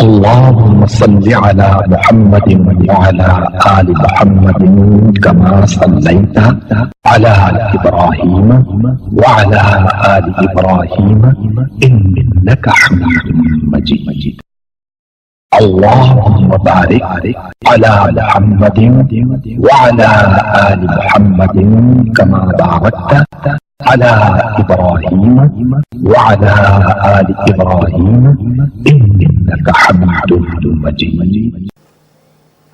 اللهم صل على محمد وعلى آل محمد كما صليت على إبراهيم وعلى آل إبراهيم إنك حميد مجيد. اللهم بارك على محمد وعلى آل محمد كما باركت على إبراهيم وعلى آل إبراهيم إنك حميد مجيد.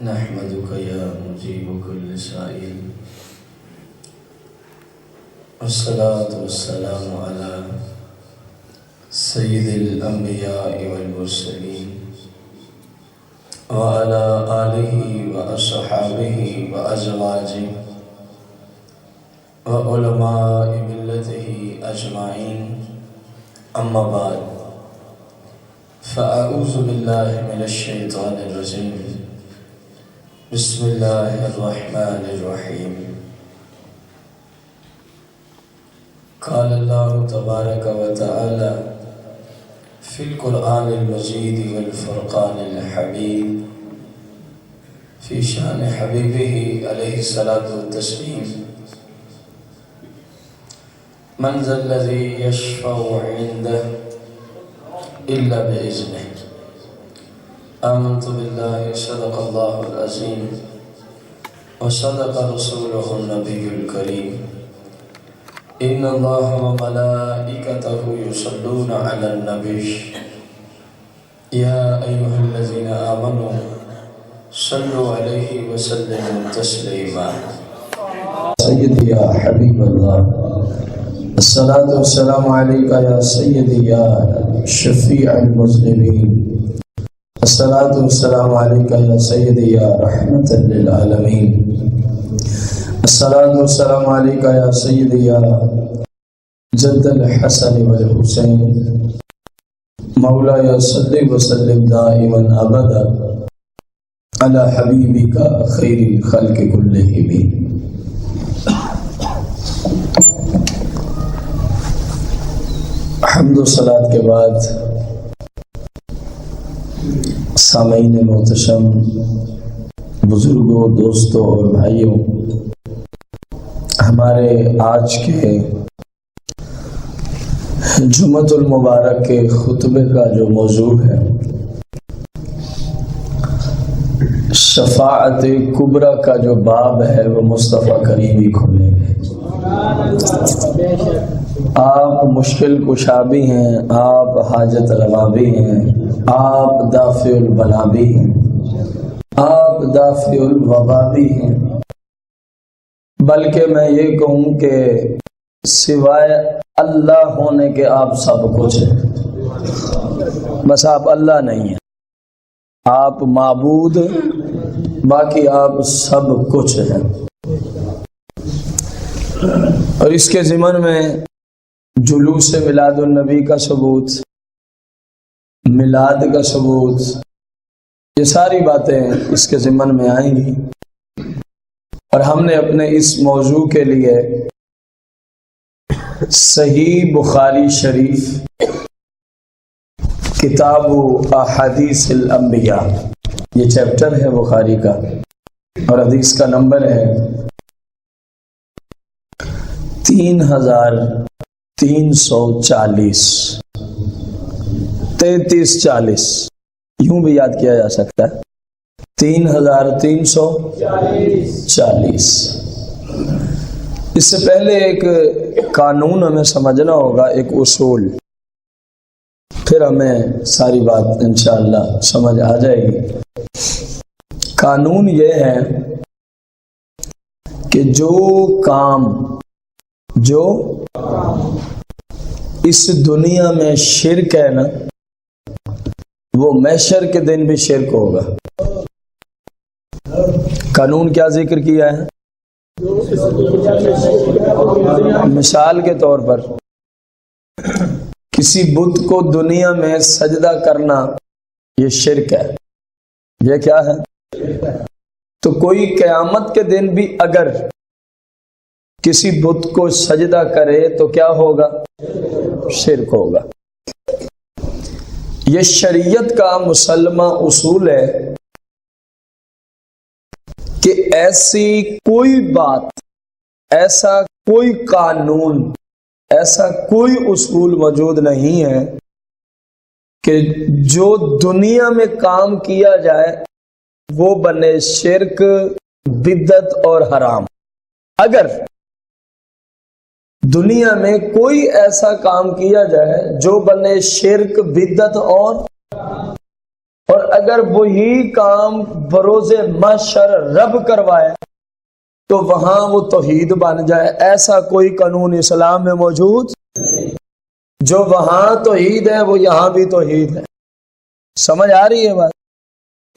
نحمدك يا مجيب كل سائل، والصلاة والسلام على سيد الأنبياء والمرسلين وعلى آله وأصحابه وأزواجه وعلماء ملته أجمعين، أما بعد، فأعوذ بالله من الشيطان الرجيم. بسم الله الرحمن الرحيم. قال الله تبارك وتعالى في القرآن المجيد والفرقان الحميد في شأن حبيبه عليه الصلاة والتسليم: من ذا الذي يشفع عنده إلا بإذنه. آمنت بالله صدق الله العظيم وصدق رسوله النبي الكريم. إن الله وملائكته يصلون على النبي يا أيها الذين آمنوا صلوا عليه وسلموا تسليما. سيدي يا حبيب الله، الصلاة والسلام عليك يا سيدي يا شفيع المذنبين. الصلاة والسلام عليك يا سيدي يا رحمة للعالمين. الصلاة والسلام عليك يا سيدي يا جد الحسن والحسين. مولاي صل وسلم دائما أبدا على حبيبك خير الخلق كلهم. حمد و صلاة کے بعد سامعین محتشم، بزرگوں، دوستوں اور بھائیوں، ہمارے آج کے جمعۃ المبارک کے خطبے کا جو موضوع ہے، شفاعت کبریٰ کا جو باب ہے، وہ مصطفیٰ کریم ہی کھولے گے۔ آپ مشکل کشا بھی ہیں، آپ حاجت روا بھی ہیں، آپ دافع البلا بھی ہیں، آپ دافع الوبا بھی ہیں، بلکہ میں یہ کہوں کہ سوائے اللہ ہونے کے آپ سب کچھ ہیں۔ بس آپ اللہ نہیں ہیں، آپ معبود، باقی آپ سب کچھ ہیں۔ اور اس کے ضمن میں جلوس میلاد النبی کا ثبوت، میلاد کا ثبوت، یہ ساری باتیں اس کے ضمن میں آئیں گی۔ اور ہم نے اپنے اس موضوع کے لیے صحیح بخاری شریف کتاب احادیث الانبیاء، یہ چیپٹر ہے بخاری کا، اور حدیث کا نمبر ہے 3340 3340، یوں بھی یاد کیا جا سکتا ہے، 3340۔ اس سے پہلے ایک قانون ہمیں سمجھنا ہوگا، ایک اصول، پھر ہمیں ساری بات انشاءاللہ سمجھ آ جائے گی۔ قانون یہ ہے کہ جو کام اس دنیا میں شرک ہے نا، وہ محشر کے دن بھی شرک ہوگا۔ قانون کیا ذکر کیا ہے؟ مثال کے طور پر کسی بت کو دنیا میں سجدہ کرنا یہ شرک ہے، یہ کیا ہے؟ تو کوئی قیامت کے دن بھی اگر کسی بت کو سجدہ کرے تو کیا ہوگا؟ شرک ہوگا۔ یہ شریعت کا مسلمہ اصول ہے کہ ایسی کوئی بات، ایسا کوئی قانون، ایسا کوئی اصول موجود نہیں ہے کہ جو دنیا میں کام کیا جائے وہ بنے شرک، بدعت اور حرام۔ اگر دنیا میں کوئی ایسا کام کیا جائے جو بنے شرک، بدعت اور اگر وہی کام بروز محشر رب کروائے تو وہاں وہ توحید بن جائے، ایسا کوئی قانون اسلام میں موجود۔ جو وہاں توحید ہے وہ یہاں بھی توحید ہے۔ سمجھ آ رہی ہے بات؟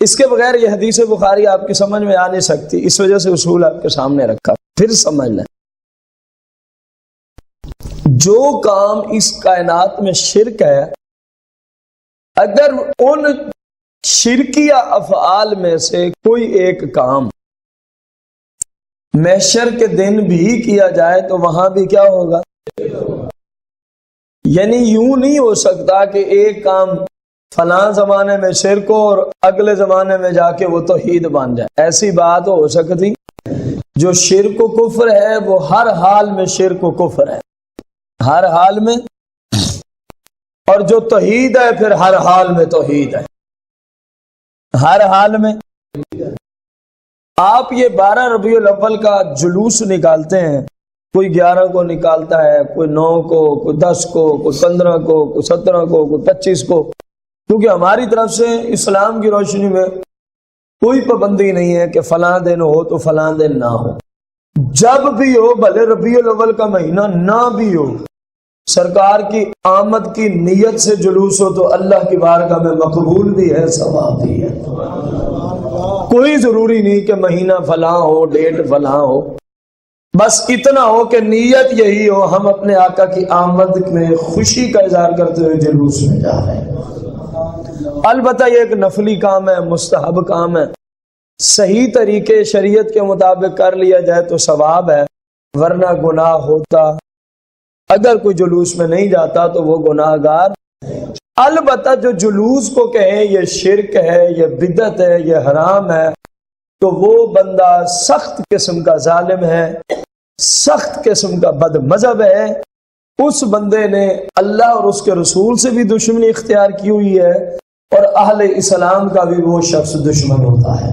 اس کے بغیر یہ حدیث بخاری آپ کی سمجھ میں آ نہیں سکتی، اس وجہ سے اصول آپ کے سامنے رکھا، پھر سمجھ لیں۔ جو کام اس کائنات میں شرک ہے، اگر ان شرکیہ افعال میں سے کوئی ایک کام محشر کے دن بھی کیا جائے تو وہاں بھی کیا ہوگا؟ یعنی یوں نہیں ہو سکتا کہ ایک کام فلاں زمانے میں شرک ہو اور اگلے زمانے میں جا کے وہ توحید بن جائے، ایسی بات ہو سکتی؟ جو شرک و کفر ہے وہ ہر حال میں شرک و کفر ہے، ہر حال میں، اور جو توحید ہے پھر ہر حال میں توحید ہے، ہر حال میں۔ آپ یہ 12 ربیع الاول کا جلوس نکالتے ہیں، کوئی 11 کو نکالتا ہے، کوئی 9 کو، کوئی 10 کو، کوئی 15 کو، کوئی 17 کو، کوئی 25 کو، کیونکہ ہماری طرف سے اسلام کی روشنی میں کوئی پابندی نہیں ہے کہ فلاں دن ہو تو فلاں دن نہ ہو، جب بھی ہو، بھلے ربیع الاول کا مہینہ نہ بھی ہو، سرکار کی آمد کی نیت سے جلوس ہو تو اللہ کی بارگاہ میں مقبول بھی ہے، ثواب بھی ہے۔ کوئی ضروری نہیں کہ مہینہ فلاں ہو، ڈیٹ فلاں ہو، بس اتنا ہو کہ نیت یہی ہو، ہم اپنے آقا کی آمد میں خوشی کا اظہار کرتے ہوئے جلوس میں جا رہے ہیں۔ البتہ یہ ایک نفلی کام ہے، مستحب کام ہے، صحیح طریقے شریعت کے مطابق کر لیا جائے تو ثواب ہے، ورنہ گناہ ہوتا۔ اگر کوئی جلوس میں نہیں جاتا تو وہ گناہ گار۔ البتہ جو جلوس کو کہیں یہ شرک ہے، یہ بدعت ہے، یہ حرام ہے، تو وہ بندہ سخت قسم کا ظالم ہے، سخت قسم کا بد مذہب ہے، اس بندے نے اللہ اور اس کے رسول سے بھی دشمنی اختیار کی ہوئی ہے، اور اہل اسلام کا بھی وہ شخص دشمن ہوتا ہے،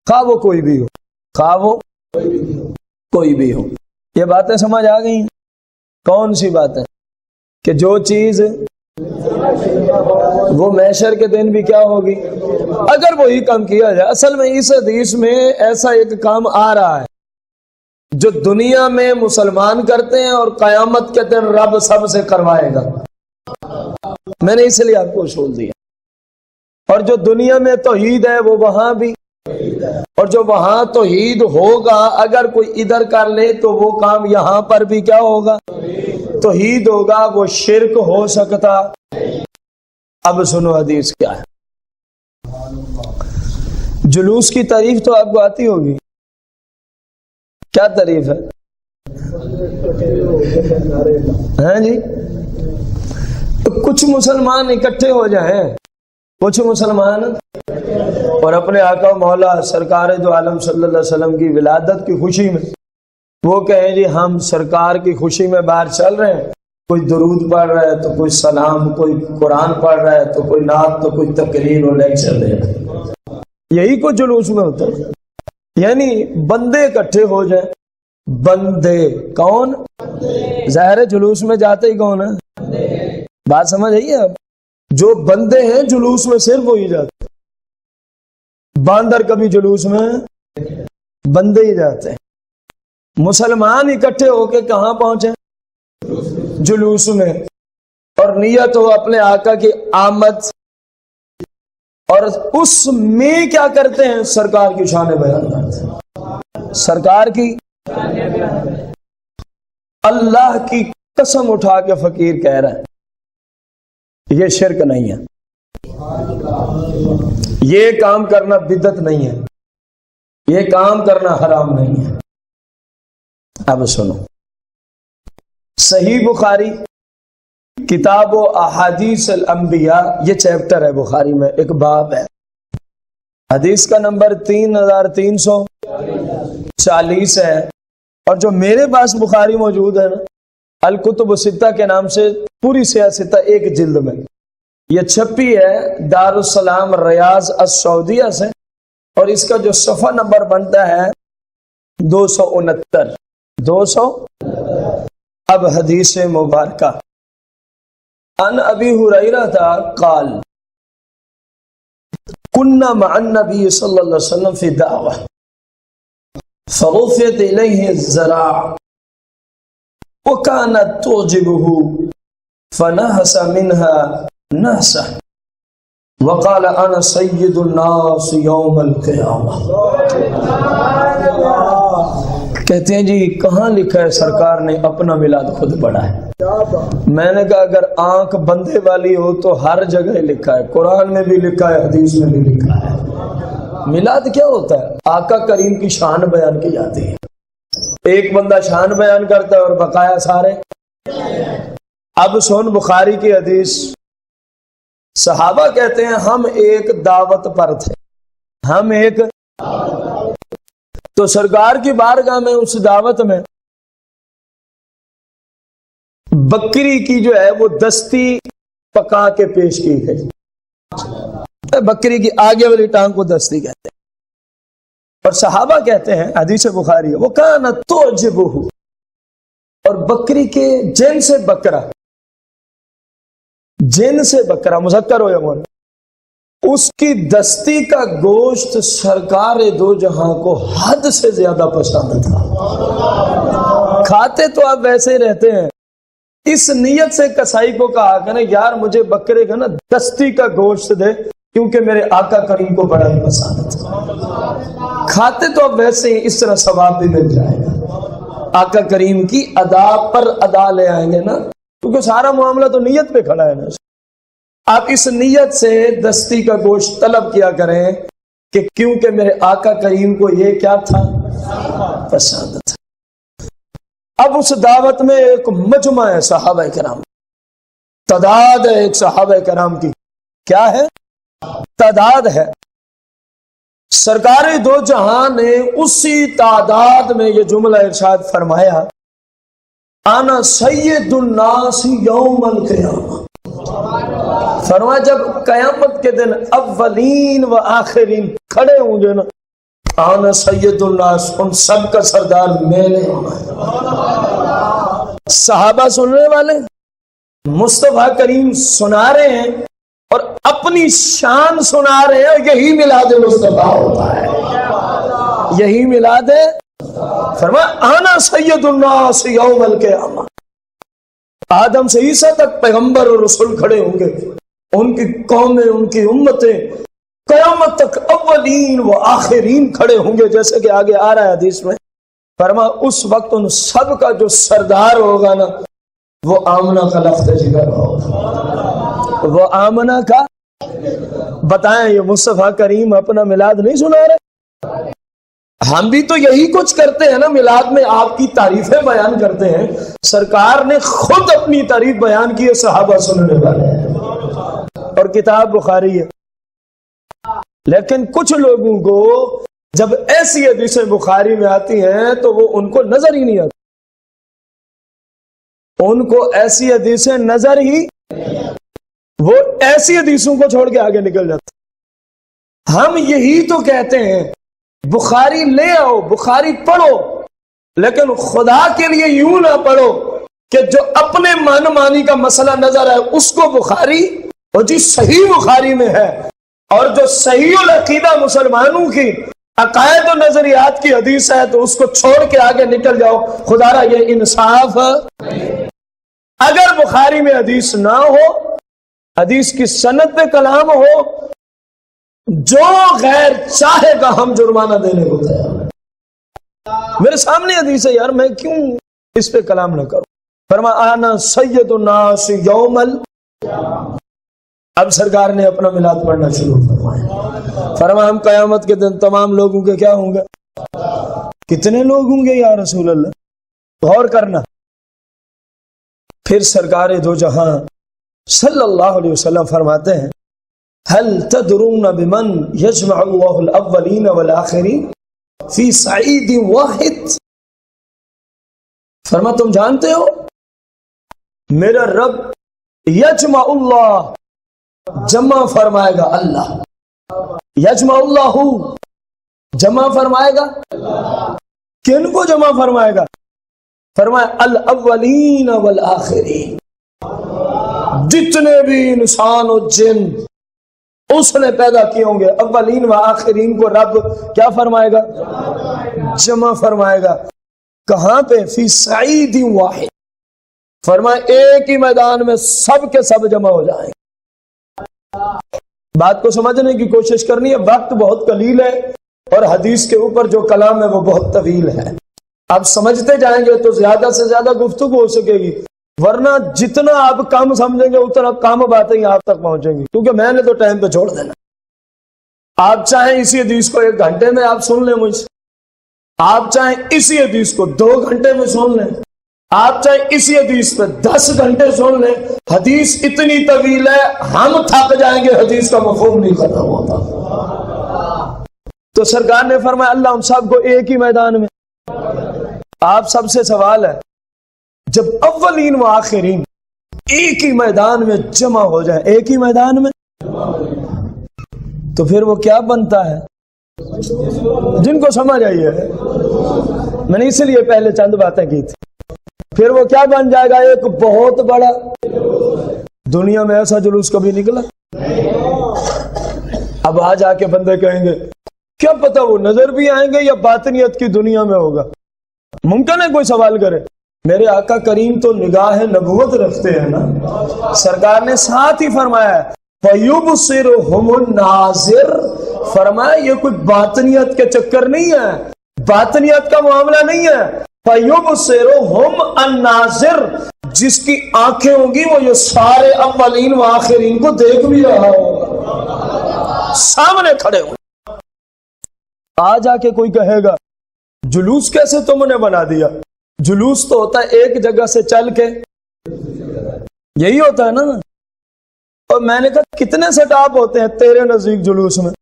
خواہ وہ کوئی بھی ہو، خواہ وہ کوئی بھی ہو۔ یہ باتیں سمجھ آ گئی ہیں؟ کون سی باتیں؟ کہ جو چیز وہ محشر کے دن بھی کیا ہوگی، اگر وہی کام کیا جائے۔ اصل میں اس حدیث میں ایسا ایک کام آ رہا ہے جو دنیا میں مسلمان کرتے ہیں اور قیامت کے دن رب سب سے کروائے گا، میں نے اس لیے آپ کو اصول دیا۔ اور جو دنیا میں توحید ہے وہ وہاں بھی، اور جو وہاں توحید ہوگا اگر کوئی ادھر کر لے تو وہ کام یہاں پر بھی کیا ہوگا؟ توحید ہوگا، وہ شرک ہو سکتا۔ اب سنو حدیث کیا ہے۔ جلوس کی تعریف تو آپ کو آتی ہوگی، کیا تعریف ہے؟ ہاں جی، تو کچھ مسلمان اکٹھے ہو جائیں، کچھ مسلمان اور اپنے آقا مولا سرکار دو عالم صلی اللہ علیہ وسلم کی ولادت کی خوشی میں وہ کہیں جی ہم سرکار کی خوشی میں باہر چل رہے ہیں، کوئی درود پڑھ رہا ہے تو کوئی سلام، کوئی قرآن پڑھ رہا ہے تو کوئی نعت، تو کوئی تقریر اور لیکچر دے رہا ہے، یہی کچھ جلوس میں ہوتا ہے۔ یعنی بندے اکٹھے ہو جائیں، بندے کون؟ ظاہر جلوس میں جاتے ہی کون ہے؟ بات سمجھ آئی ہے؟ اب جو بندے ہیں جلوس میں صرف وہی جاتے، باندر کبھی جلوس میں بندے ہی جاتے ہیں۔ مسلمان اکٹھے ہو کے کہاں پہنچے؟ جلوس میں، اور نیت ہو اپنے آقا کی آمد، اور اس میں کیا کرتے ہیں؟ سرکار کی شان بیان کرتے ہیں، سرکار کی۔ اللہ کی قسم اٹھا کے فقیر کہہ رہا ہے یہ شرک نہیں ہے، یہ کام کرنا بدعت نہیں ہے، یہ کام کرنا حرام نہیں ہے۔ اب سنو، صحیح بخاری کتاب و احادیث الانبیاء، یہ چیپٹر ہے بخاری میں، ایک باب ہے، حدیث کا نمبر 3340 ہے، اور جو میرے پاس بخاری موجود ہے نا، الکتب الستہ کے نام سے، پوری سیاہ ستہ ایک جلد میں، یہ چھپی ہے دارالسلام ریاض السعودیہ سے، اور اس کا جو صفحہ نمبر بنتا ہے 269 اب حدیث مبارکہ، ان ابی ہریرہ قال كنا مع النبي صلی اللہ علیہ وسلم فی دعوہ فرفعت الیہ الذراع وكانت تعجبه فنهس منها نهسا وقال انا سید الناس یوم القیامہ۔ کہتے ہیں جی کہاں لکھا ہے سرکار نے اپنا میلاد خود پڑھا ہے؟ میں نے کہا اگر آنکھ بندے والی ہو تو ہر جگہ لکھا ہے، قرآن میں بھی لکھا ہے، حدیث میں بھی لکھا ہے۔ میلاد کیا ہوتا ہے؟ آقا کریم کی شان بیان کی جاتی ہے، ایک بندہ شان بیان کرتا ہے اور بقایا سارے۔ اب سن بخاری کی حدیث، صحابہ کہتے ہیں ہم ایک دعوت پر تھے، تو سرکار کی بارگاہ میں اس دعوت میں بکری کی جو ہے وہ دستی پکا کے پیش کی گئی، بکری کی آگے والی ٹانگ کو دستی کہتے ہیں، اور صحابہ کہتے ہیں حدیث بخاری ہے وہ کانت تعجبہ، اور بکری کے جن سے بکرا مذکر ہو یا مؤنث، اس کی دستی کا گوشت سرکار دو جہاں کو حد سے زیادہ پسند تھا۔ کھاتے تو آپ ویسے ہی رہتے ہیں، اس نیت سے کسائی کو کہا کہ نا یار مجھے بکرے کا نا دستی کا گوشت دے، کیونکہ میرے آقا کریم کو بڑا ہی پسند تھا۔ کھاتے تو اب ویسے ہی، اس طرح ثواب بھی مل جائے گا، آقا کریم کی ادا پر ادا لے آئیں گے نا، کیونکہ سارا معاملہ تو نیت پہ کھڑا ہے نا۔ آپ اس نیت سے دستی کا گوشت طلب کیا کریں کہ کیونکہ میرے آقا کریم کو یہ کیا تھا؟ پسند تھا۔ اب اس دعوت میں ایک مجمع ہے صحابہ کرام، تعداد ہے ایک صحابہ کرام کی، کیا ہے؟ تعداد ہے۔ سرکار دو جہاں نے اسی تعداد میں یہ جملہ ارشاد فرمایا، انا سید الناس یوم القیامہ۔ فرمایا جب قیامت کے دن اولین و آخرین کھڑے ہوں گے نا، آنا سید الناس، ان سب کا سردار میں نے ہونا ہے۔ صحابہ سننے والے، مصطفیٰ کریم سنا رہے ہیں اور اپنی شان سنا رہے ہیں، یہی میلاد مصطفیٰ ہوتا ہے، یہی میلاد ہے۔ فرمایا آنا سید الناس یوم القیامہ، آدم سے عیسیٰ تک پیغمبر اور رسول کھڑے ہوں گے، ان کی قومیں، ان کی امتیں، قیامت تک اولین و آخرین کھڑے ہوں گے، جیسے کہ آگے آ رہا ہے حدیث میں۔ فرما اس وقت ان سب کا جو سردار ہوگا نا، وہ آمنہ کا لفظ جگر ہوگا، وہ آمنہ کا۔ بتائیں یہ مصطفیٰ کریم اپنا میلاد نہیں سنا رہے؟ ہم بھی تو یہی کچھ کرتے ہیں نا، میلاد میں آپ کی تعریفیں بیان کرتے ہیں، سرکار نے خود اپنی تعریف بیان کی ہے، صحابہ سننے والے ہیں، اور کتاب بخاری ہے۔ لیکن کچھ لوگوں کو جب ایسی حدیثیں بخاری میں آتی ہیں تو وہ ان کو نظر ہی نہیں آتی، ان کو ایسی حدیثیں نظر ہی، وہ ایسی حدیثوں کو چھوڑ کے آگے نکل جاتے۔ ہم یہی تو کہتے ہیں بخاری لے آؤ، بخاری پڑھو، لیکن خدا کے لیے یوں نہ پڑھو کہ جو اپنے من مانی کا مسئلہ نظر ہے اس کو بخاری اور جی صحیح بخاری میں ہے، اور جو صحیح العقیدہ مسلمانوں کی عقائد و نظریات کی حدیث ہے تو اس کو چھوڑ کے آگے نکل جاؤ۔ خدا را یہ انصاف۔ اگر بخاری میں حدیث نہ ہو، حدیث کی سند پہ کلام ہو، جو غیر چاہے گا ہم جرمانہ دینے کو تیار ہیں۔ میرے سامنے حدیث ہے یار، میں کیوں اس پہ کلام نہ کروں؟ فرما آنا سید الناس یوم اب سرکار نے اپنا میلاد پڑھنا شروع فرمایا۔ فرما ہم قیامت کے دن تمام لوگوں کے کیا ہوں گے؟ کتنے لوگ ہوں گے یا رسول اللہ؟ غور کرنا۔ پھر سرکار دو جہاں صلی اللہ علیہ وسلم فرماتے ہیں هل تدرون بمن يجمع الله الاولین والآخرین فی صعید واحد؟ فرما تم جانتے ہو میرا رب یجمع اللہ جمع فرمائے گا، اللہ یجمع اللہ جمع فرمائے گا، کن کو جمع فرمائے گا؟ فرمائے الاولین والآخرین، جتنے بھی انسان و جن اس نے پیدا کیے ہوں گے، اولین و آخرین کو رب کیا فرمائے گا؟ جمع فرمائے گا۔ کہاں پہ؟ فی صعید واحد، فرمائے ایک ہی میدان میں سب کے سب جمع ہو جائیں۔ بات کو سمجھنے کی کوشش کرنی ہے، وقت بہت قلیل ہے اور حدیث کے اوپر جو کلام ہے وہ بہت طویل ہے۔ آپ سمجھتے جائیں گے تو زیادہ سے زیادہ گفتگو ہو سکے گی، ورنہ جتنا آپ کم سمجھیں گے اتنا کم باتیں آپ تک پہنچیں گی، کیونکہ میں نے تو ٹائم پہ چھوڑ دینا۔ آپ چاہیں اسی حدیث کو 1 گھنٹے میں آپ سن لیں مجھ سے، آپ چاہیں اسی حدیث کو 2 گھنٹے میں سن لیں، آپ چاہیں اسی حدیث پہ 10 گھنٹے سن لیں، حدیث اتنی طویل ہے ہم تھک جائیں گے، حدیث کا مفہوم نہیں ختم ہوتا۔ تو سرکار نے فرمایا اللہ ہم سب کو ایک ہی میدان میں۔ آپ سب سے سوال ہے، جب اولین و آخرین ایک ہی میدان میں جمع ہو جائیں، ایک ہی میدان میں، تو پھر وہ کیا بنتا ہے؟ جن کو سمجھ آئی ہے، میں نے اس لیے پہلے چند باتیں کی تھی، پھر وہ کیا بن جائے گا؟ ایک بہت بڑا۔ دنیا میں ایسا جلوس کبھی نکلا؟ اب آ جا کے بندے کہیں گے کیا پتا وہ نظر بھی آئیں گے یا باطنیت کی دنیا میں ہوگا؟ ممکن ہے کوئی سوال کرے؟ میرے آقا کریم تو نگاہ نبوت رکھتے ہیں نا، سرکار نے ساتھ ہی فرمایا ہے فَيُبْصِرُهُمُ النَّاظِرُ، فرمایا یہ کوئی باطنیت کے چکر نہیں ہے، باطنیت کا معاملہ نہیں ہے۔ فَيُبْصِرُهُمُ النَّاظِرُ، جس کی آنکھیں ہوں گی وہ یہ سارے اولین و آخرین کو دیکھ بھی رہا ہوگا، سامنے کھڑے ہوں۔ آ جا کے کوئی کہے گا جلوس کیسے تم نے بنا دیا؟ جلوس تو ہوتا ہے ایک جگہ سے چل کے، یہی ہوتا ہے نا۔ اور میں نے کہا کتنے سٹاپ ہوتے ہیں تیرے نزدیک جلوس میں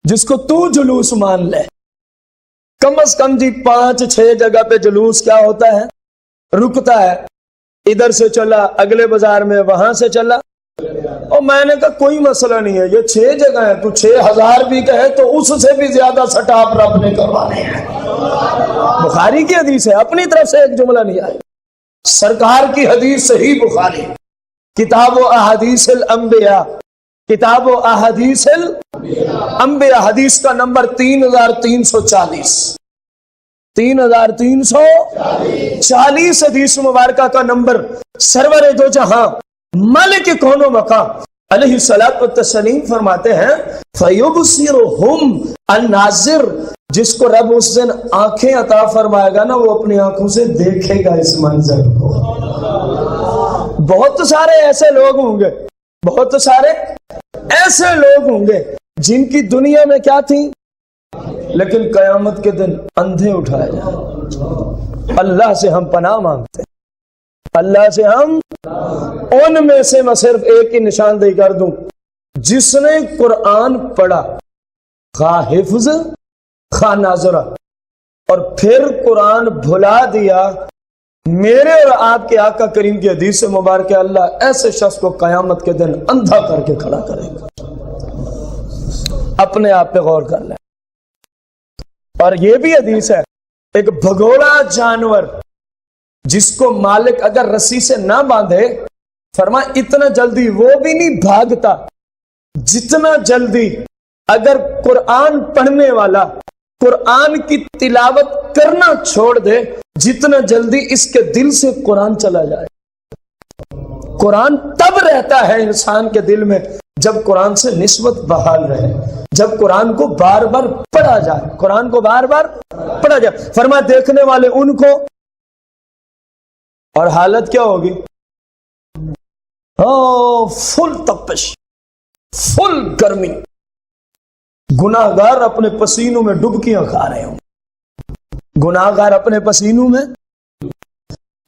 جس کو تو جلوس مان لے؟ کم از کم جی 5-6 جگہ پہ جلوس کیا ہوتا ہے؟ رکتا ہے، ادھر سے چلا اگلے بازار میں، وہاں سے چلا۔ اور میں نے کہا کوئی مسئلہ نہیں ہے، یہ 6 جگہ ہے، تو 6000 بھی کہے تو اس سے بھی زیادہ سٹاپ رب نے کروانے ہیں۔ بخاری کی حدیث ہے، اپنی طرف سے ایک جملہ نہیں آئی، سرکار کی حدیث صحیح بخاری، کتاب و احادیث الانبیاء، کتاب و احادیث الانبیاء، حدیث کا نمبر 3340، 3340 حدیث مبارکہ کا نمبر۔ سرور دو جہاں مالک کون و مقام علیہ الصلوۃ والتسلیم فرماتے ہیں فَيُبْصِرُهُمْ النَّاظِرُ، جس کو رب اس دن آنکھیں عطا فرمائے گا نا، وہ اپنی آنکھوں سے دیکھے گا اس منظر کو۔ بہت سارے ایسے لوگ ہوں گے، بہت سارے ایسے لوگ ہوں گے جن کی دنیا میں کیا تھی، لیکن قیامت کے دن اندھے اٹھائے جائیں۔ اللہ سے ہم پناہ مانگتے ہیں، اللہ سے ہم ان میں سے میں صرف ایک ہی نشاندہی کر دوں، جس نے قرآن پڑھا، خواہ حفظ خواہ ناظرہ، اور پھر قرآن بھلا دیا، میرے اور آپ کے آقا کریم کی حدیث مبارک اللہ ایسے شخص کو قیامت کے دن اندھا کر کے کھڑا کرے گا۔ اپنے آپ پہ غور کر لیں۔ اور یہ بھی حدیث ہے، ایک بھگوڑا جانور جس کو مالک اگر رسی سے نہ باندھے، فرمایا اتنا جلدی وہ بھی نہیں بھاگتا جتنا جلدی اگر قرآن پڑھنے والا قرآن کی تلاوت کرنا چھوڑ دے، جتنا جلدی اس کے دل سے قرآن چلا جائے۔ قرآن تب رہتا ہے انسان کے دل میں جب قرآن سے نسبت بحال رہے، جب قرآن کو بار بار پڑھا جائے، قرآن کو بار بار پڑھا جائے۔ فرمایا دیکھنے والے ان کو، اور حالت کیا ہوگی؟ فل تپش، فل گرمی، گناہگار اپنے پسینوں میں ڈبکیاں کھا رہے ہوں، گناہگار اپنے پسینوں میں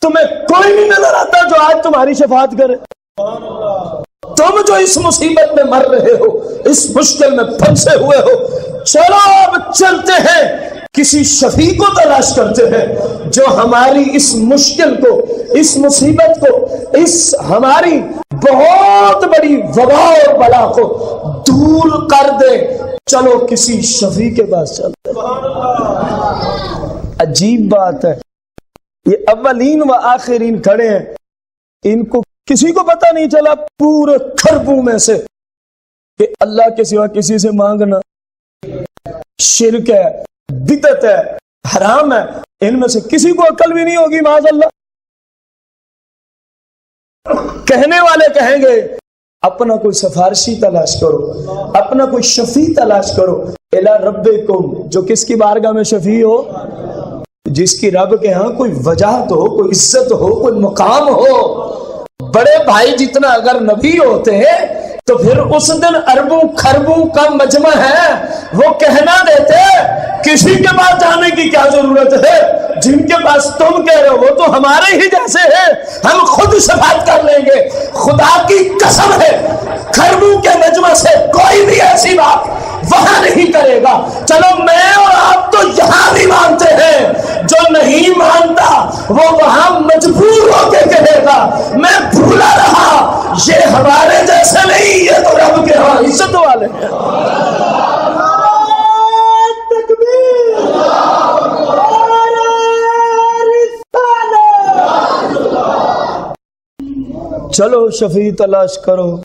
تمہیں کوئی نہیں نظر آتا جو آج تمہاری شفاعت کرے؟ تم جو اس مصیبت میں مر رہے ہو، اس مشکل میں پھنسے ہوئے ہو، چلو اب چلتے ہیں کسی شفیع کو تلاش کرتے ہیں جو ہماری اس مشکل کو، اس مصیبت کو، اس ہماری بہت بڑی وبا اور بلا کو دور کر دے۔ چلو کسی شفیع کے پاس چلتے ہیں۔ عجیب بات ہے، یہ اولین و آخرین کھڑے ہیں، ان کو کسی کو پتہ نہیں چلا پورے کھربوں میں سے کہ اللہ کے سوا کسی سے مانگنا شرک ہے، بدعت ہے، حرام ہے۔ ان میں سے کسی کو عقل بھی نہیں ہوگی معاذ اللہ۔ کہنے والے کہیں گے اپنا کوئی سفارشی تلاش کرو، اپنا کوئی شفیع تلاش کرو، الی ربکم، جو کس کی بارگاہ میں شفیع ہو؟ جس کی رب کے ہاں کوئی وجاہت ہو، کوئی عزت ہو، کوئی مقام ہو۔ بڑے بھائی جتنا اگر نبی ہوتے ہیں تو پھر اس دن اربوں کھربوں کا مجمع ہے، وہ کہنا دیتے کسی کے پاس جانے کی کیا ضرورت ہے، جن کے پاس تم کہہ رہے ہو وہ تو ہمارے ہی جیسے ہیں، ہم خود شفاعت کر لیں گے۔ خدا کی قسم ہے کھربوں کے مجمع سے کوئی بھی ایسی بات وہاں نہیں کرے گا۔ چلو میں اور آپ تو یہاں بھی مانتے ہیں، جو نہیں مانتا وہ وہاں مجبور ہو کے کہے گا میں بھولا رہا، یہ ہمارے جیسے نہیں، یہ تو رب کے ہاں عزت والے ہیں۔ چلو شفیع تلاش کرو۔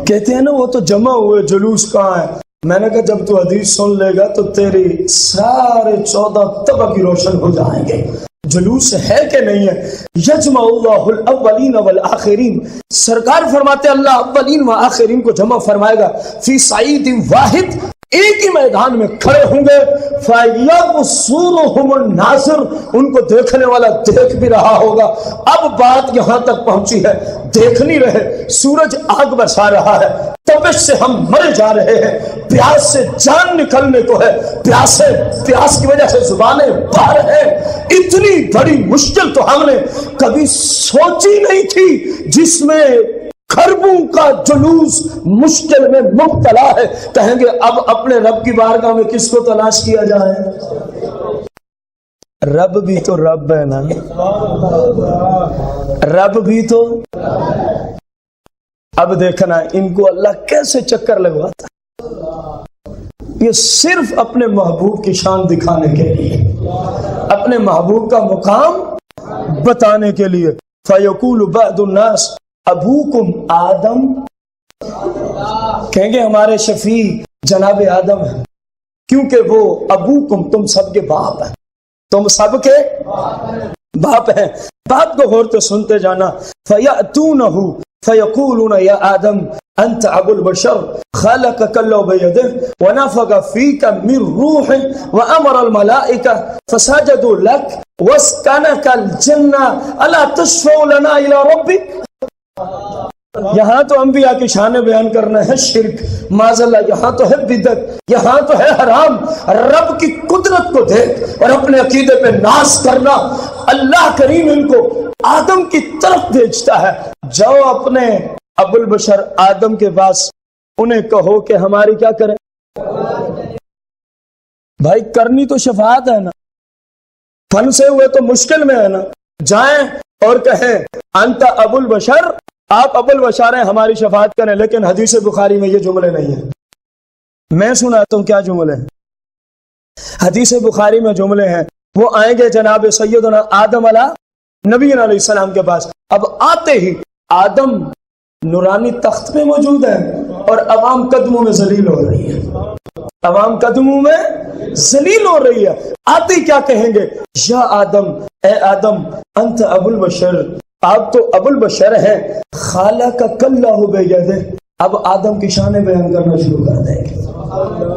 کہتے ہیں نا وہ تو جمع ہوئے، جلوس کہاں ہے؟ میں نے کہا جب تو حدیث سن لے گا تو تیری سارے 14 طبقے روشن ہو جائیں گے۔ جلوس ہے کہ نہیں ہے؟ یجمع اللہ الاولین والآخرین، سرکار فرماتے اللہ اولین و آخرین کو جمع فرمائے گا، فی صعید واحد، ایک ہی میدان میں کھڑے ہوں گے، فَيَبْصُرُهُمُ النَّاظِرُ، ان کو دیکھنے والا دیکھ بھی رہا ہوگا۔ اب بات یہاں تک پہنچی ہے، دیکھ نہیں رہے، سورج آگ برسا رہا ہے، تپش سے ہم مرے جا رہے ہیں، پیاس سے جان نکلنے کو ہے، پیاس کی وجہ سے زبانیں باہر ہیں۔ اتنی بڑی مشکل تو ہم نے کبھی سوچی نہیں تھی، جس میں کھربوں کا جلوس مشکل میں مبتلا ہے۔ کہیں گے اب اپنے رب کی بارگاہ میں کس کو تلاش کیا جائے؟ رب بھی تو رب ہے نا، رب بھی تو۔ اب دیکھنا ان کو اللہ کیسے چکر لگواتا ہے، یہ صرف اپنے محبوب کی شان دکھانے کے لیے، اپنے محبوب کا مقام بتانے کے لیے۔ فَيَقُولُ بَعْضُ النَّاسِ ابوکم آدم، کہیں گے ہمارے شفیع جناب آدم ہیں، کیونکہ وہ ابوکم، تم سب کے باپ ہیں، تم سب کے باپ ہیں۔ بات کو غور سے سنتے جانا۔ فَيَأْتُونَهُ فَيَقُولُونَ يَا آدم أَنْتَ أَبُو الْبَشَرِ خَلَقَكَ اللَّهُ بِيَدِهِ وَنَفَخَ فِيكَ مِنْ رُوحِهِ وَأَمَرَ الْمَلَائِكَةَ فَسَجَدُوا لَكَ وَاسْكَنَكَ الْجَنَّةَ أَلَا تَشْفَعُ لَنَا إِلَى رَبِّكَ۔ یہاں تو انبیاء کی شان بیان کرنا ہے شرک، معاذ اللہ، یہاں تو ہے بدعت، یہاں تو ہے حرام۔ رب کی قدرت کو دیکھ اور اپنے عقیدے پہ ناز کرنا۔ اللہ کریم ان کو آدم کی طرف بھیجتا ہے، جاؤ اپنے ابو البشر آدم کے پاس، انہیں کہو کہ ہماری کیا کریں۔ بھائی کرنی تو شفاعت ہے نا، پھنسے ہوئے تو مشکل میں ہے نا، جائیں اور کہیں انت ابو البشر، آپ ابو البشر ہیں، ہماری شفاعت کریں۔ لیکن حدیث بخاری میں یہ جملے نہیں ہیں، میں سناتا ہوں کیا جملے ہیں۔ حدیث بخاری میں جملے ہیں، وہ آئیں گے جناب سیدنا آدم علیہ نبی علیہ السلام کے پاس۔ اب آتے ہی آدم نورانی تخت پہ موجود ہے اور عوام قدموں میں ذلیل ہو رہی ہے، عوام قدموں میں ذلیل ہو رہی ہے۔ آتے کیا کہیں گے؟ یا آدم، اے آدم، انت ابو البشر، آپ تو ابو البشر ہیں، خالقک اللہ بیدہ۔ اب آدم کی شان بیان کرنا شروع کر دیں گے۔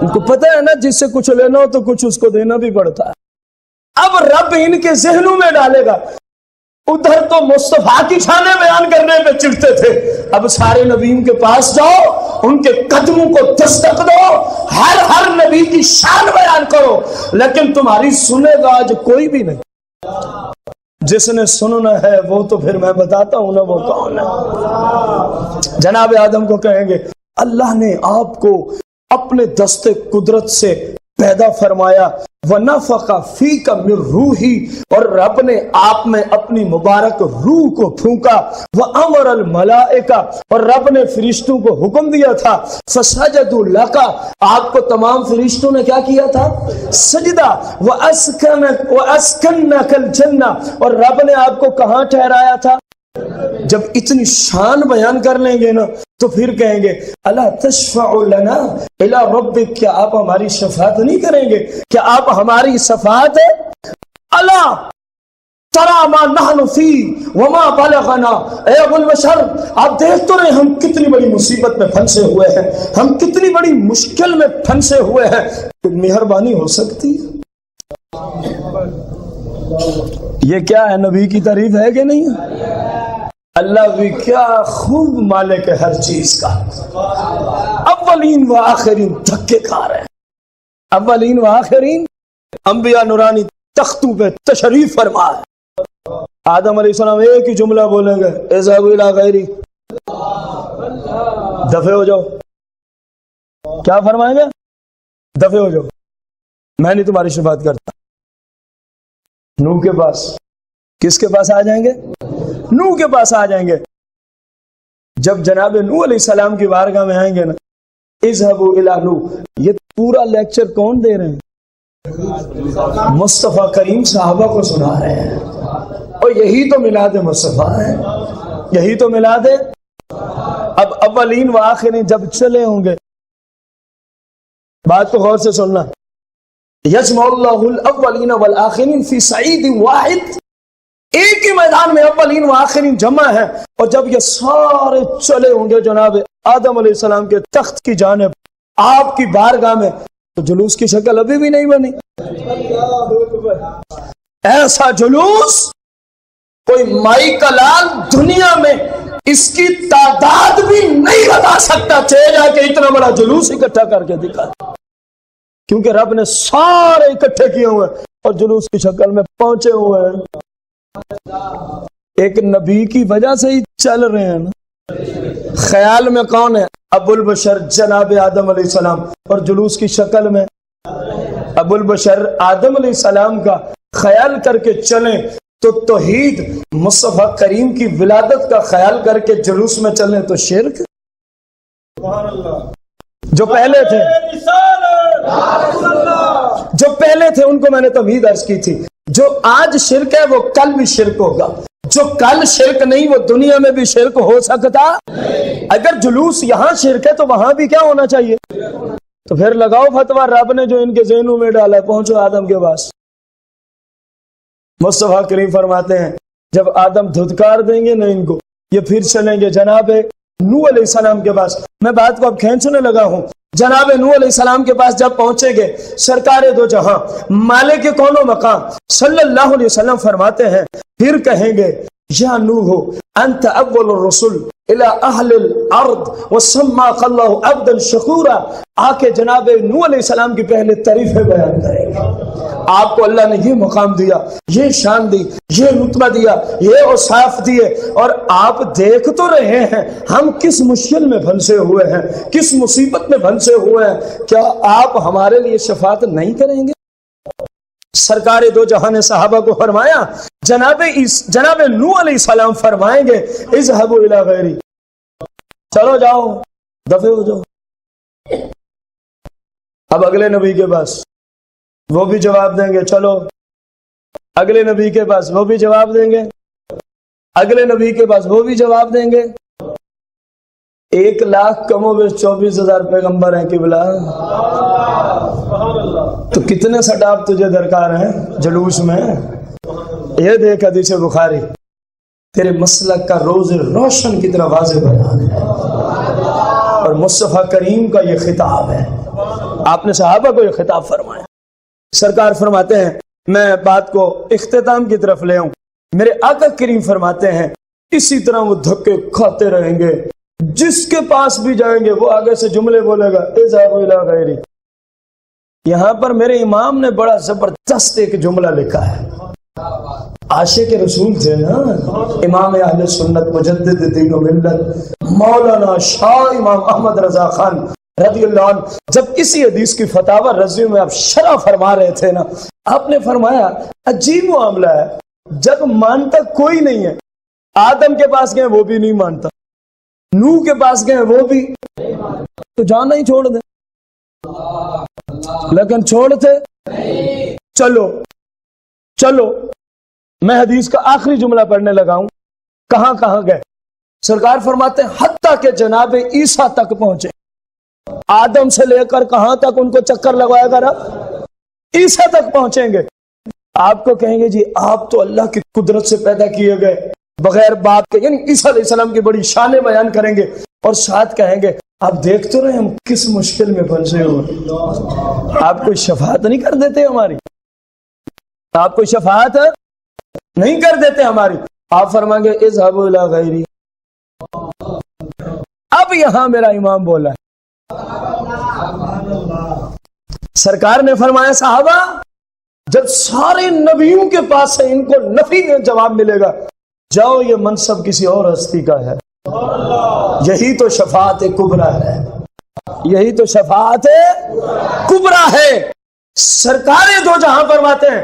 ان کو پتہ ہے نا جس سے کچھ لینا ہو تو کچھ اس کو دینا بھی پڑتا ہے۔ اب رب ان کے ذہنوں میں ڈالے گا، ادھر تو مصطفیٰ کی شانیں بیان کرنے پہ چڑھتے تھے، اب سارے نبیوں کے پاس جاؤ، ان کے قدموں کو دستک دو، ہر نبی کی شان بیان کرو، لیکن تمہاری سنے گا آج کوئی بھی نہیں۔ جس نے سننا ہے وہ تو پھر میں بتاتا ہوں نا وہ کون ہے۔ جناب آدم کو کہیں گے اللہ نے آپ کو اپنے دست قدرت سے پیدا فرمایا، وَنَفَخَ فِيكَ مِن رُوحِهِ، اور رب نے آپ میں اپنی مبارک روح کو پھونکا، وَأَمَرَ الْمَلَائِكَةَ، اور رب نے فرشتوں کو حکم دیا تھا، فَسَجَدُوا لَكَ، آپ کو تمام فرشتوں نے کیا کیا تھا؟ سجدہ، وَأَسْكَنَّكَ الْجَنَّةَ، اور رب نے آپ کو کہاں ٹھہرایا تھا؟ جب اتنی شان بیان کر لیں گے نا تو پھر کہیں گے اللہ تشفع لنا الی ربک، کیا آپ ہماری شفاعت نہیں کریں گے؟ کیا آپ ہماری شفاعت ہے؟ اللہ ترى ما نحن فيه وما بلغنا، اے ابو البشر آپ دیکھ تو رہے ہم کتنی بڑی مصیبت میں پھنسے ہوئے ہیں، ہم کتنی بڑی مشکل میں پھنسے ہوئے ہیں، مہربانی ہو سکتی ہے؟ یہ کیا ہے؟ نبی کی تعریف ہے کہ نہیں؟ اللہ بھی کیا خوب مالک ہے ہر چیز کا، اولین و آخرین دھکے کھا رہے ہیں، اولین و آخرین انبیاء نورانی تختوں پہ تشریف فرما ہے۔ آدم علیہ السلام ایک ہی جملہ بولیں گے اذهبوا الی غیری، دفع ہو جاؤ۔ کیا فرمائیں گے؟ دفع ہو جاؤ، میں نہیں تمہاری شفاعت کرتا۔ نوح کے پاس، کس کے پاس آ جائیں گے؟ نوح کے پاس آ جائیں گے۔ جب جناب نوح علیہ السلام کی بارگاہ میں آئیں گے نا، اذهبوا الی نوح، یہ پورا لیکچر کون دے رہے ہیں؟ مصطفیٰ کریم صحابہ کو سنا رہے ہیں، اور یہی تو میلاد مصطفیٰ ہے، یہی تو میلاد ہے۔ اب اولین و آخرین جب چلے ہوں گے، بات کو غور سے سننا، یجمع اللہ الاولین والآخرین فی صعید واحد، ایک ہی میدان میں اولین و آخرین جمع ہے، اور جب یہ سارے چلے ہوں گے جناب آدم علیہ السلام کے تخت کی جانب آپ کی بارگاہ میں، تو جلوس کی شکل ابھی بھی نہیں بنی۔ ایسا جلوس کوئی مائی کا لال دنیا میں اس کی تعداد بھی نہیں بتا سکتا، چلے جا کے اتنا بڑا جلوس اکٹھا کر کے دکھا، کیونکہ رب نے سارے اکٹھے کیے ہوئے اور جلوس کی شکل میں پہنچے ہوئے ہیں۔ ایک نبی کی وجہ سے ہی چل رہے ہیں نا۔ خیال میں کون ہے؟ ابو البشر جناب آدم علیہ السلام، اور جلوس کی شکل میں ابو البشر آدم علیہ السلام کا خیال کر کے چلیں تو توحید، مصطفیٰ کریم کی ولادت کا خیال کر کے جلوس میں چلیں تو شرک۔ جو پہلے تھے ان کو میں نے تمہید عرض کی تھی، جو آج شرک ہے وہ کل بھی شرک ہوگا، جو کل شرک نہیں وہ دنیا میں بھی شرک ہو سکتا۔ اگر جلوس یہاں شرک ہے تو وہاں بھی کیا ہونا چاہیے؟ تو پھر لگاؤ فتویٰ، رب نے جو ان کے ذہنوں میں ڈالا ہے، پہنچو آدم کے پاس۔ مصطفیٰ کریم فرماتے ہیں جب آدم دھتکار دیں گے نا ان کو، یہ پھر چلیں گے جناب نوح علیہ السلام کے پاس۔ میں بات کو اب کھینچنے لگا ہوں۔ جناب نوح علیہ السلام کے پاس جب پہنچیں گے، سرکار دو جہاں مالک کون و مقام صلی اللہ علیہ وسلم فرماتے ہیں، پھر کہیں گے یا نوح انت اول الرسل الى اہل الارض وسماک اللہ عبدا شکورا، آ کے جناب نوح علیہ السلام کی پہلے تعریفیں بیان کریں گے۔ آپ کو اللہ نے یہ مقام دیا، یہ شان دی، یہ رتبہ دیا، یہ اوصاف دیے، اور آپ دیکھ تو رہے ہیں ہم کس مشکل میں پھنسے ہوئے ہیں، کس مصیبت میں پھنسے ہوئے ہیں، کیا آپ ہمارے لیے شفاعت نہیں کریں گے؟ سرکار دو جہاں نے صحابہ کو فرمایا، جناب نوح علیہ السلام فرمائیں گے اذهبوا الی غیری، چلو جاؤ، دفع ہو جاؤ۔ اب اگلے نبی کے پاس وہ بھی جواب دیں گے، چلو اگلے نبی کے پاس وہ بھی جواب دیں گے، اگلے نبی کے پاس وہ بھی جواب دیں گے۔ 1,00,000 کم و بیش 24,000 پیغمبر ہیں قبلہ، تو کتنے سٹاپ تجھے درکار ہیں جلوس میں؟ یہ دیکھ حدیث بخاری، تیرے مسلک کا روز روشن کی طرح واضح بیان ہے، اور مصطفیٰ کریم کا یہ خطاب ہے، آپ نے صحابہ کو یہ خطاب فرمایا۔ سرکار فرماتے ہیں، میں بات کو اختتام کی طرف لے آؤں، میرے آقا کریم فرماتے ہیں اسی طرح وہ دھکے کھاتے رہیں گے، جس کے پاس بھی جائیں گے وہ آگے سے جملے بولے گا اذهبوا الی غیری۔ یہاں پر میرے امام نے بڑا زبردست ایک جملہ لکھا ہے، عاشق رسول تھے نا، امام اہل سنت مجدد دین و ملت مولانا شاہ امام احمد رضا خان رضی اللہ عنہ جب اسی حدیث کی فتاوی رضوی میں آپ شرح فرما رہے تھے نا، آپ نے فرمایا عجیب معاملہ ہے، جب مانتا کوئی نہیں ہے، آدم کے پاس گئے وہ بھی نہیں مانتا، نوح کے پاس گئے وہ بھی، تو جانا ہی چھوڑ دیں، لیکن چھوڑتے چلو میں حدیث کا آخری جملہ پڑھنے لگا ہوں، کہاں کہاں گئے؟ سرکار فرماتے ہیں حتیٰ کہ جناب عیسیٰ تک پہنچے، آدم سے لے کر کہاں تک ان کو چکر لگوائے گا رب؟ عیسیٰ تک پہنچیں گے، آپ کو کہیں گے جی آپ تو اللہ کی قدرت سے پیدا کیے گئے بغیر باپ کے، یعنی عیسیٰ علیہ السلام کی بڑی شانیں بیان کریں گے اور ساتھ کہیں گے آپ دیکھ تو رہے ہم کس مشکل میں پھنسے ہوئے، آپ کوئی شفاعت نہیں کر دیتے ہماری، آپ کوئی شفاعت نہیں کر دیتے ہماری، آپ فرمائیں گے اذهبوا الی غیری۔ اب یہاں میرا امام بولا ہے، سرکار نے فرمایا صحابہ جب سارے نبیوں کے پاس سے ان کو نفی کا جواب ملے گا، جاؤ یہ منصب کسی اور ہستی کا ہے، یہی تو شفاعت کبریٰ ہے، یہی تو شفاعت کبریٰ ہے۔ سرکار دو جہاں فرماتے ہیں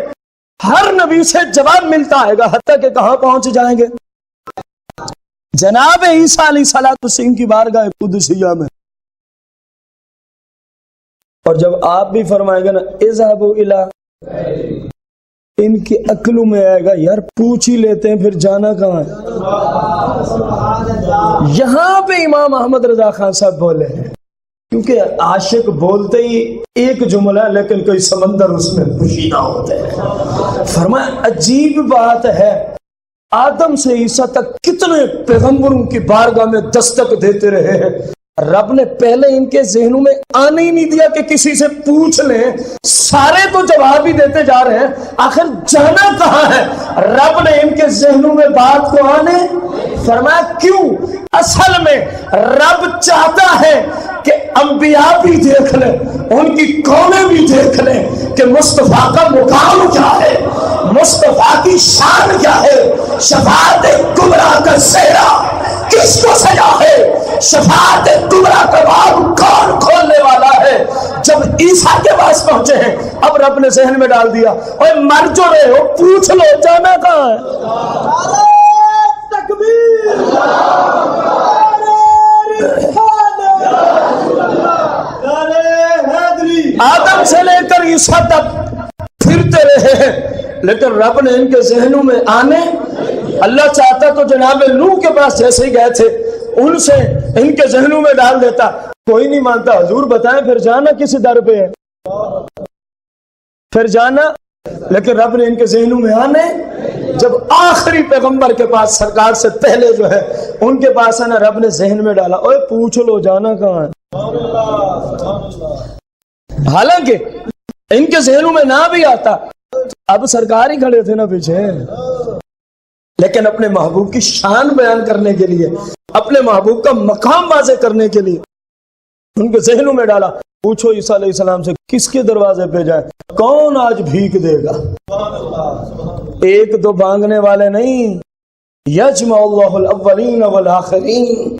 ہر نبی سے جواب ملتا ہے گا، حتیٰ کہ کہاں پہنچ جائیں گے؟ جناب عیسیٰ علیہ السلام کی بارگاہ قدسیہ میں، اور جب آپ بھی فرمائیں گے نا اذهبوا الی، ان کی عقلوں میں آئے گا یار پوچھ ہی لیتے ہیں پھر جانا کہاں ہے۔ یہاں پہ امام احمد رضا خان صاحب بولے ہیں، کیونکہ عاشق بولتے ہی ایک جملہ ہے لیکن کوئی سمندر اس میں پوشیدہ ہوتے ہیں۔ فرمایا عجیب بات ہے، آدم سے عیسیٰ تک کتنے پیغمبروں کی بارگاہ میں دستک دیتے رہے ہیں، رب نے پہلے ان کے ذہنوں میں آنے ہی نہیں دیا کہ کسی سے پوچھ لیں، سارے تو جواب ہی دیتے جا رہے ہیں، آخر جانا کہاں ہے؟ رب نے ان کے ذہنوں میں بات کو آنے فرمایا کیوں؟ اصل میں رب چاہتا ہے کہ انبیاء بھی دیکھ لیں، ان کی قومیں بھی دیکھ لیں کہ مصطفیٰ کا مقام کیا ہے، مصطفیٰ کی شان کیا ہے، شفاعت کبریٰ کا سہرا کس کو سجا ہے، شفاعت کبریٰ کا باب کون کھولنے والا ہے۔ جب عیسیٰ کے پاس پہنچے ہیں اب رب نے ذہن میں ڈال دیا اور مر جو رہے ہو پوچھ لو جانا کہاں ہے۔ آدم سے لے کر عیسیٰ تک پھرتے رہے ہیں لیکن رب نے ان کے ذہنوں میں آنے، اللہ چاہتا تو جناب نوح کے پاس جیسے ہی گئے تھے ان سے ان کے ذہنوں میں ڈال دیتا، کوئی نہیں مانتا، حضور بتائیں پھر جانا کس در پہ ہے، پھر جانا، لیکن رب نے ان کے ذہنوں میں آنے، جب آخری پیغمبر کے پاس سرکار سے پہلے جو ہے ان کے پاس ہے نا رب نے ذہن میں ڈالا اوے پوچھ لو جانا کہاں ہے۔ حالانکہ ان کے ذہنوں میں نہ بھی آتا، اب سرکار ہی کھڑے تھے نا پیچھے، لیکن اپنے محبوب کی شان بیان کرنے کے لیے، اپنے محبوب کا مقام واضح کرنے کے لیے ان کے ذہنوں میں ڈالا پوچھو عیسیٰ علیہ السلام سے کس کے دروازے پہ جائیں، کون آج بھیک دے گا؟ ایک دو مانگنے والے نہیں، یجمع اللہ الاولین والآخرین،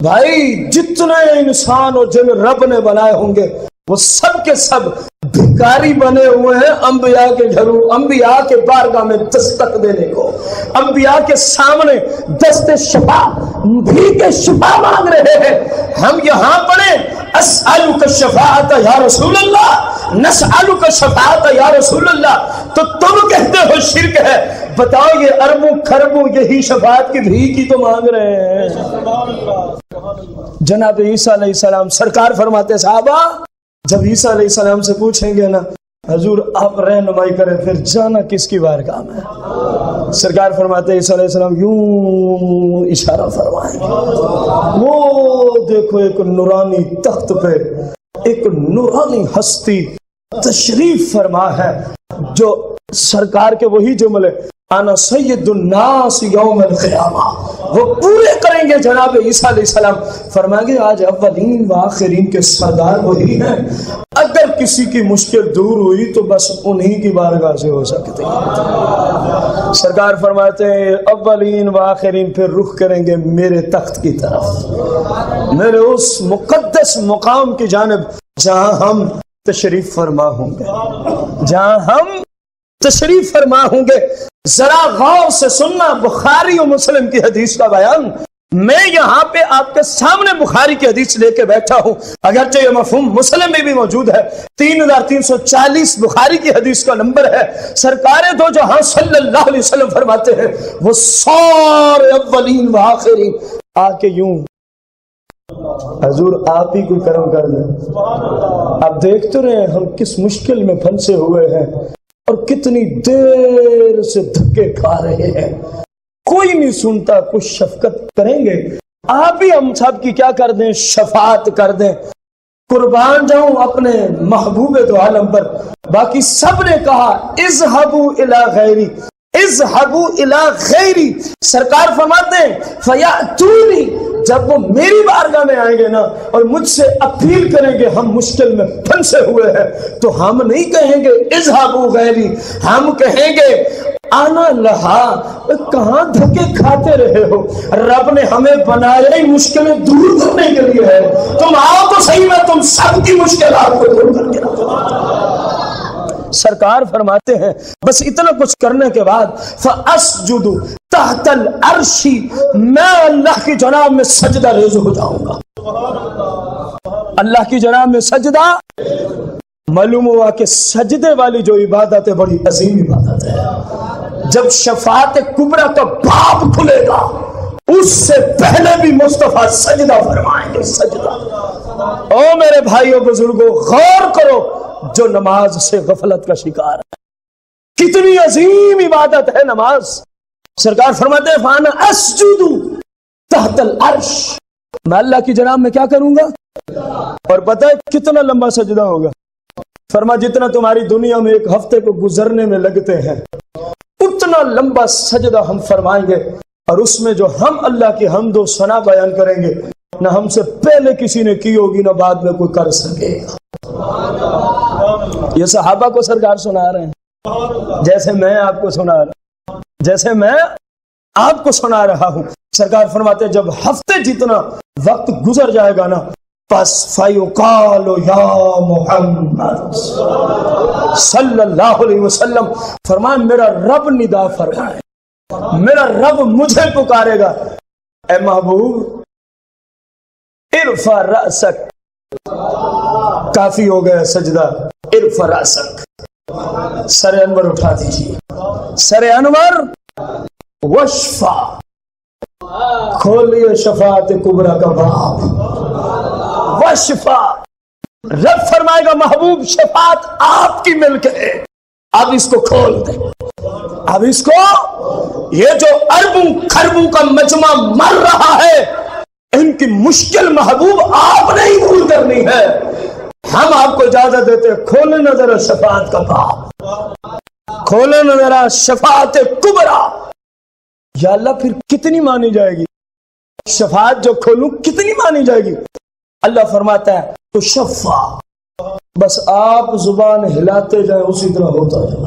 بھائی جتنے انسان اور جن رب نے بنائے ہوں گے وہ سب کے سب بھکاری بنے ہوئے ہیں انبیاء کے گھروں، انبیاء کے بارگاہ میں دستک دینے کو، انبیاء کے سامنے دست شفا بھیک شفا مانگ رہے ہیں۔ ہم یہاں پڑھیں اسألک الشفاعت یا رسول اللہ، نسألک الشفاعت یا رسول اللہ، تو تم کہتے ہو شرک ہے، بتاؤ یہ اربوں خربوں یہی شفاعت کی بھیک ہی تو مانگ رہے ہیں۔ جناب عیسیٰ علیہ السلام سرکار فرماتے صحابہ جب عیسیٰ علیہ السلام سے پوچھیں گے نا حضور آپ رہنمائی کریں پھر جانا کس کی بارگاہ میں، سرکار فرماتے عیسیٰ علیہ السلام یوں اشارہ فرمائیں گے، وہ دیکھو ایک نورانی تخت پہ ایک نورانی ہستی تشریف فرما ہے، جو سرکار کے وہی جملے انا سید الناس یوم القیامہ وہ پورے کریں گے۔ جناب عیسیٰ علیہ السلام فرمائیں گے آج اولین و آخرین کے سردار وہی ہیں، اگر کسی کی مشکل دور ہوئی تو بس انہی کی بارگاہ سے ہو سکتی ہے۔ سرکار فرماتے ہیں اولین و آخرین پھر رخ کریں گے میرے تخت کی طرف، میرے اس مقدس مقام کی جانب جہاں ہم تشریف فرما ہوں گے، جہاں ہم تشریف فرما ہوں گے۔ ذرا غور سے سننا بخاری و مسلم کی حدیث کا بیان۔ میں یہاں پہ آپ کے سامنے بخاری کی حدیث لے کے بیٹھا ہوں، اگرچہ یہ مفہوم مسلم میں بھی موجود ہے، 3340 بخاری کی حدیث کا نمبر ہے۔ سرکار دو جہاں صلی اللہ علیہ وسلم فرماتے ہیں وہ سارے اولین و آخرین آ کے یوں حضور آپ ہی کو کرم کر دیں۔ آپ دیکھتے رہے ہم کس مشکل میں پھنسے ہوئے ہیں اور کتنی دیر سے دھکے کھا رہے ہیں، کوئی نہیں سنتا، کچھ شفقت کریں گے آپ ہی ہم سب کی کیا کر دیں، شفاعت کر دیں۔ قربان جاؤں اپنے محبوب دو عالم پر، باقی سب نے کہا اذهبوا الی غیری، اذهبوا الی غیری۔ سرکار فرماتے ہیں فیاتونی، جب وہ میری بارگاہ میں آئیں گے نا اور مجھ سے اپیل کریں گے ہم مشکل میں پھنسے ہوئے ہیں، تو ہم نہیں کہیں گے اذهبوا غیری، ہم کہیں گے آنا لہا، کہاں دھکے کھاتے رہے ہو، رب نے ہمیں بنایا ہی مشکلیں دور کرنے کے لیے ہے، تم آؤ تو صحیح میں تم سب کی مشکلات کو دور کر کے رکھو۔ سرکار فرماتے ہیں بس اتنا کچھ کرنے کے بعد فَأَسْجُدُ تحت العرش، میں اللہ کی جناب میں سجدہ ریز ہو جاؤں گا۔ اللہ کی جناب میں سجدہ، معلوم ہوا کہ سجدے والی جو عبادت ہے بڑی عظیم عبادت ہے۔ جب شفاعت کبریٰ کا باب کھلے گا اس سے پہلے بھی مصطفیٰ سجدہ فرمائیں گے، سجدہ۔ او میرے بھائیو بزرگوں، غور کرو جو نماز سے غفلت کا شکار ہے، کتنی عظیم عبادت ہے نماز۔ سرکار فرماتے ہیں فانا اسجد تحت العرش، میں اللہ کی جناب میں کیا کروں گا، اور پتہ ہے کتنا لمبا سجدہ ہوگا، فرما جتنا تمہاری دنیا میں ایک ہفتے کو گزرنے میں لگتے ہیں اتنا لمبا سجدہ ہم فرمائیں گے، اور اس میں جو ہم اللہ کی حمد و ثنا بیان کریں گے نہ ہم سے پہلے کسی نے کی ہوگی نہ بعد میں کوئی کر سکے گا۔ یہ صحابہ کو سرکار سنا رہے ہیں، جیسے میں آپ کو سنا رہا ہوں، جیسے میں آپ کو سنا رہا ہوں۔ سرکار فرماتے ہیں جب ہفتے جتنا وقت گزر جائے گا نا پس فیقال یا محمد صلی اللہ علیہ وسلم، فرمائے میرا رب ندا فرمائے، میرا رب مجھے پکارے گا، اے محبوب ارفع رأسک، کافی ہو گیا سجدہ، ارفع رأسک، سر انور اٹھا دیجیے، سر انور، وشفا، کھولیے شفاعت کبریٰ کا باب، وشفا، رب فرمائے گا محبوب شفاعت آپ کی ملک ہے، اب اس کو کھول دیں، اب اس کو، یہ جو اربوں خربوں کا مجمع مر رہا ہے ان کی مشکل محبوب آپ نے ہی دور کرنی ہے، ہم آپ کو اجازت دیتے ہیں کھولیں نہ ذرا شفاعت کا باب، کھولیں نہ ذرا شفاعت کبریٰ۔ یا اللہ پھر کتنی مانی جائے گی شفاعت جو کھولوں، کتنی مانی جائے گی؟ اللہ فرماتا ہے تو شفا، بس آپ زبان ہلاتے جائیں اسی طرح ہوتا جائے،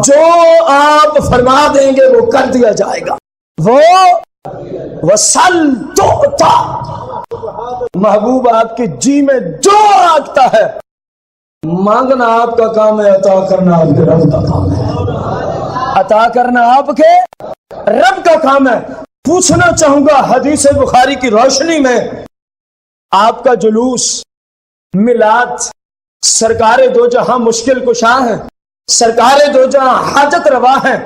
جو آپ فرما دیں گے وہ کر دیا جائے گا، وہ وصل توتا، محبوب آپ کی جی میں جو آگتا ہے، مانگنا آپ کا کام ہے، عطا کرنا آپ کے رب کا کام ہے، عطا کرنا آپ کے رب کا کام ہے۔ پوچھنا چاہوں گا حدیث بخاری کی روشنی میں، آپ کا جلوس میلاد، سرکار دو جہاں مشکل کشا ہیں، سرکار دو جہاں حاجت روا ہیں،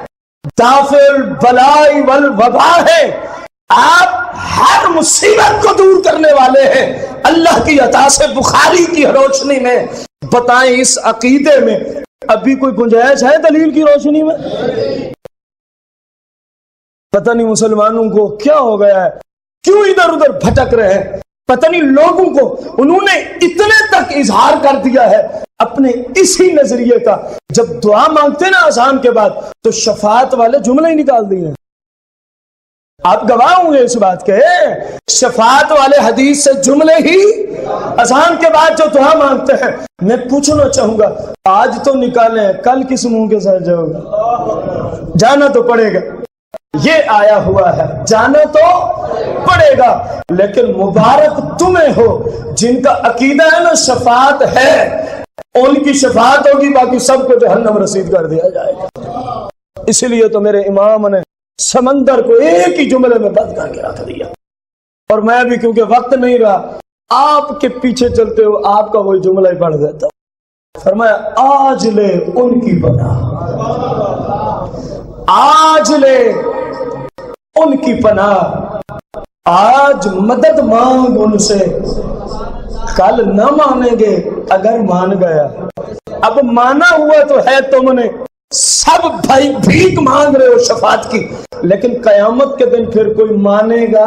دافع البلاء والوبا ہے، آپ ہر مصیبت کو دور کرنے والے ہیں اللہ کی عطا سے۔ بخاری کی روشنی میں بتائیں اس عقیدے میں ابھی کوئی گنجائش ہے دلیل کی روشنی میں؟ پتہ نہیں مسلمانوں کو کیا ہو گیا ہے، کیوں ادھر ادھر بھٹک رہے ہیں، پتہ نہیں لوگوں کو انہوں نے اتنے تک اظہار کر دیا ہے اپنے اسی نظریے کا، جب دعا مانگتے نا اذان کے بعد تو شفاعت والے جملے ہی نکال دیے ہیں۔ آپ گواہ ہوں گے اس بات کے، شفاعت والے حدیث سے جملے ہی، اذان کے بعد جو دعا مانگتے ہیں، میں پوچھنا چاہوں گا آج تو نکالیں، کل کس منہ کے ساتھ جاؤ گا؟ جانا تو پڑے گا، یہ آیا ہوا ہے، جانا تو پڑے گا، لیکن مبارک تمہیں ہو جن کا عقیدہ ہے نا شفاعت ہے، ان کی شفاعت ہوگی، باقی سب کو جہنم رسید کر دیا جائے گا۔ اسی لیے تو میرے امام نے سمندر کو ایک ہی جملے میں بند کر کے رکھ دیا، اور میں بھی کیونکہ وقت نہیں رہا آپ کے پیچھے چلتے ہو آپ کا وہی جملہ ہی پڑھ دیتا ہوں۔ فرمایا آج لے ان کی پناہ، آج لے ان کی پناہ، آج مدد مانگ ان سے، کل نہ مانیں گے اگر مان گیا۔ اب مانا ہوا تو ہے تم نے، سب بھائی بھیک مانگ رہے ہو شفاعت کی، لیکن قیامت کے دن پھر کوئی مانے گا؟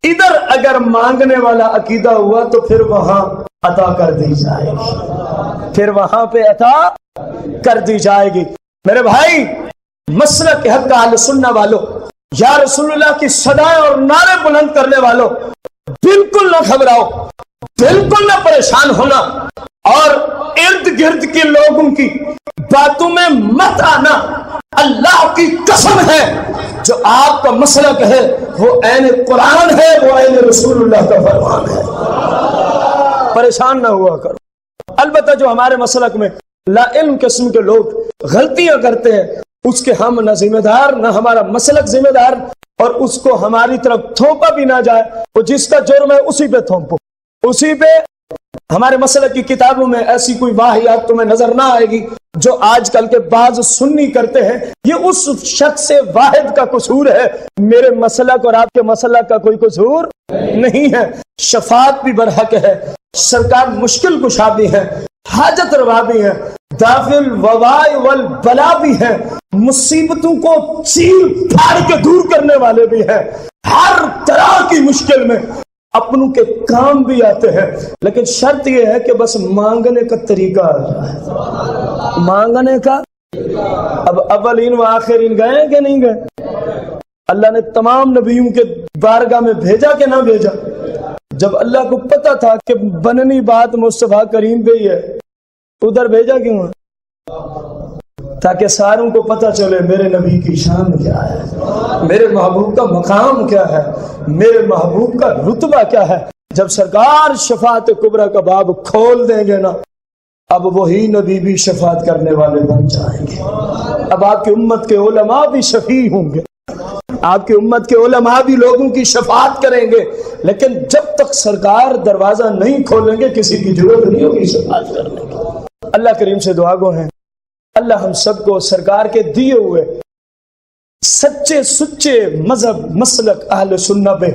ادھر اگر مانگنے والا عقیدہ ہوا تو پھر وہاں عطا کر دی جائے گی، پھر وہاں پہ عطا کر دی جائے گی۔ میرے بھائی مسلک حق اہل سنہ والوں، یا رسول اللہ کی صدائیں اور نعرے بلند کرنے والوں، بالکل نہ گھبراؤ، بالکل نہ پریشان ہونا، اور ارد گرد کے لوگوں کی باتوں میں مت آنا۔ اللہ کی قسم ہے جو آپ کا مسلک ہے وہ عین قرآن ہے، وہ عین رسول اللہ کا فرمان ہے، پریشان نہ ہوا کرو۔ البتہ جو ہمارے مسلک میں لا علم قسم کے لوگ غلطیاں کرتے ہیں، اس کے ہم نہ ذمہ دار، نہ ہمارا مسلک ذمہ دار، اور اس کو ہماری طرف تھوپا بھی نہ جائے، وہ جس کا جرم ہے اسی پہ تھوپو، اسی پہ۔ ہمارے مسلک کی کتابوں میں ایسی کوئی واحد تمہیں نظر نہ آئے گی جو آج کل کے بعض سنی کرتے ہیں، یہ اس شخص واحد کا قصور ہے، میرے مسلک اور آپ کے مسلک کا کوئی قصور نہیں ہے۔ شفاعت بھی برحق ہے، سرکار مشکل کشا بھی ہے، حاجت روا بھی ہے، دافع الوباء والبلا بھی ہے، مصیبتوں کو چیر پھاڑ کے دور کرنے والے بھی ہیں، ہر طرح کی مشکل میں اپنوں کے کام بھی آتے ہیں، لیکن شرط یہ ہے کہ بس مانگنے کا طریقہ آ جائے، مانگنے کا۔ اب اولین و آخرین گئے کہ نہیں گئے؟ اللہ نے تمام نبیوں کے بارگاہ میں بھیجا کہ نہ بھیجا؟ جب اللہ کو پتا تھا کہ بننی بات مصطفیٰ کریم پہ ہی ہے، ادھر بھیجا کیوں ہے؟ تاکہ ساروں کو پتا چلے میرے نبی کی شان کیا ہے، میرے محبوب کا مقام کیا ہے، میرے محبوب کا رتبہ کیا ہے۔ جب سرکار شفاعت کبریٰ کا باب کھول دیں گے نا، اب وہی نبی بھی شفاعت کرنے والے بن جائیں گے۔ اب آپ کی امت کے علماء بھی شفیع ہوں گے، آپ کی امت کے علماء بھی لوگوں کی شفاعت کریں گے، لیکن جب تک سرکار دروازہ نہیں کھولیں گے کسی کی ضرورت نہیں ہوگی شفاعت کرنے کی۔ اللہ کریم سے دعا گو ہیں اللہ ہم سب کو سرکار کے دیے ہوئے سچے سچے مذہب مسلک اہل سنہ پہ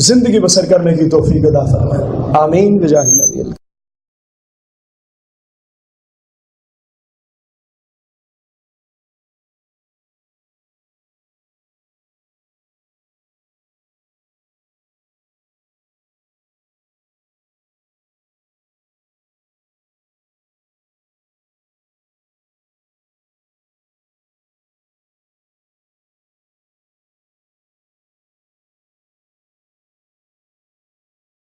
زندگی بسر کرنے کی توفیق عطا فرمائے، آمین بجاہ النبی۔